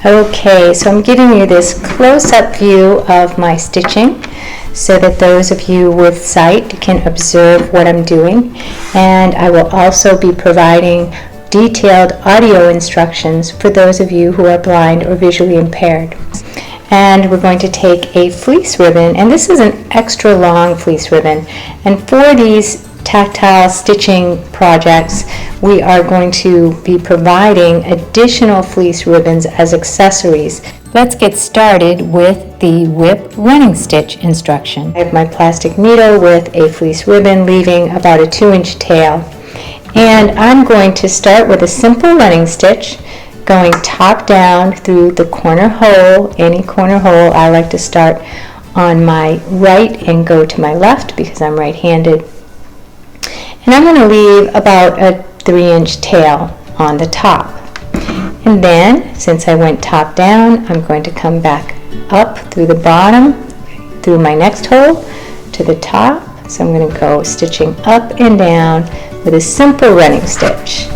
Okay, so I'm giving you this close-up view of my stitching so that those of you with sight can observe what I'm doing, and I will also be providing detailed audio instructions for those of you who are blind or visually impaired. And we're going to take a fleece ribbon, and this is an extra long fleece ribbon, and for these tactile stitching projects we are going to be providing additional fleece ribbons as accessories. Let's get started with the whip running stitch instruction. I have my plastic needle with a fleece ribbon leaving about a 2-inch tail, and I'm going to start with a simple running stitch going top down through the corner hole, any corner hole. I like to start on my right and go to my left because I'm right-handed. And I'm going to leave about a 3-inch tail on the top. And then, since I went top down, I'm going to come back up through the bottom, through my next hole, to the top. So I'm going to go stitching up and down with a simple running stitch.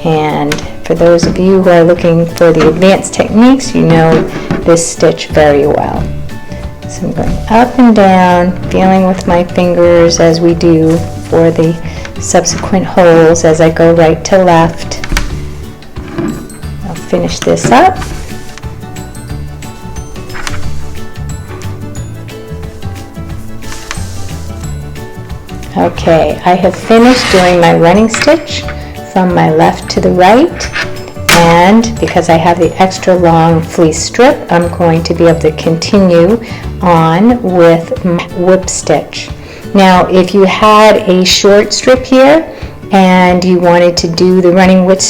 And for those of you who are looking for the advanced techniques, you know this stitch very well. So I'm going up and down, feeling with my fingers as we do for the subsequent holes as I go right to left. I'll finish this up. Okay, I have finished doing my running stitch from my left to the right, and because I have the extra long fleece strip, I'm going to be able to continue on with my whip stitch. Now, if you had a short strip here and you wanted to do the running whip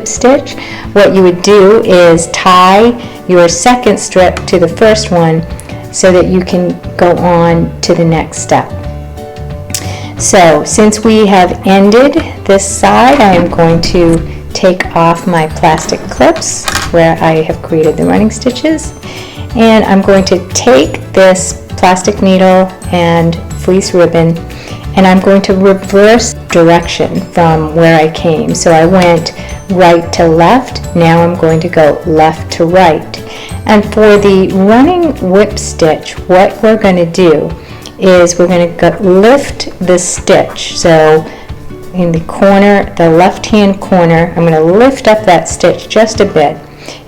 stitch, what you would do is tie your second strip to the first one so that you can go on to the next step. So, since we have ended this side, I am going to take off my plastic clips where I have created the running stitches, and I'm going to take this plastic needle and fleece ribbon and I'm going to reverse direction from where I came. So I went right to left, now I'm going to go left to right. And for the running whip stitch, what we're going to do is we're going to lift the stitch. So in the corner, the left hand corner, I'm going to lift up that stitch just a bit,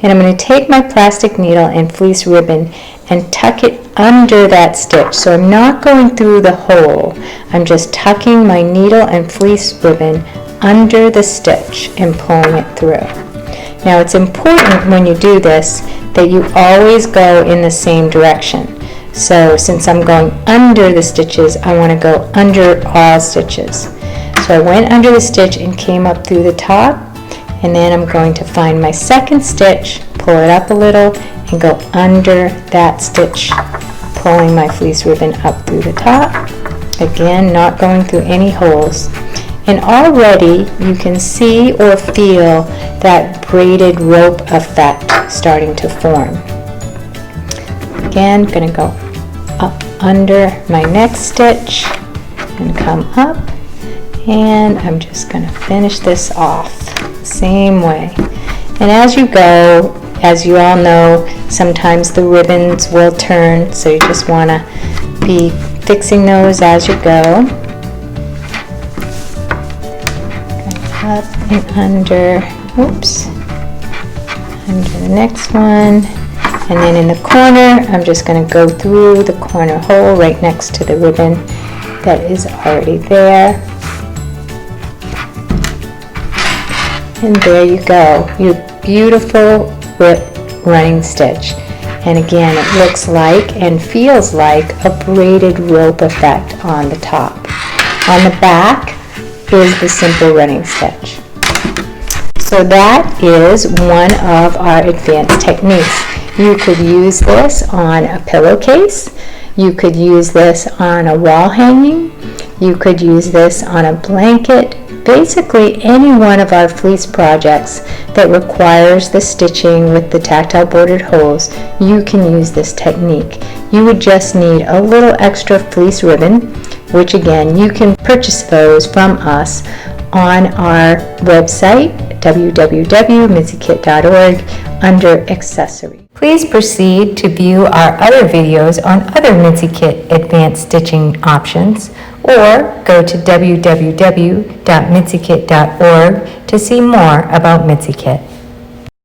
and I'm going to take my plastic needle and fleece ribbon and tuck it under that stitch. So I'm not going through the hole, I'm just tucking my needle and fleece ribbon under the stitch and pulling it through. Now it's important when you do this that you always go in the same direction. So since I'm going under the stitches, I want to go under all stitches. So I went under the stitch and came up through the top, and then I'm going to find my second stitch, pull it up a little, and go under that stitch, pulling my fleece ribbon up through the top. Again, not going through any holes. And already you can see or feel that braided rope effect starting to form. Again, going to go up under my next stitch and come up, and I'm just going to finish this off the same way. And as you go, as you all know, sometimes the ribbons will turn, so you just want to be fixing those as you go. Up and under, oops, under the next one. And then in the corner, I'm just going to go through the corner hole right next to the ribbon that is already there. And there you go, your beautiful whip running stitch. And again, it looks like and feels like a braided rope effect on the top. On the back is the simple running stitch. So that is one of our advanced techniques. You could use this on a pillowcase, you could use this on a wall hanging, you could use this on a blanket. Basically any one of our fleece projects that requires the stitching with the tactile bordered holes, you can use this technique. You would just need a little extra fleece ribbon, which again you can purchase those from us on our website, www.mitsykit.org, under Accessories. Please proceed to view our other videos on other Mitsy Kit advanced stitching options, or go to www.mitsykit.org to see more about Mitsy Kit.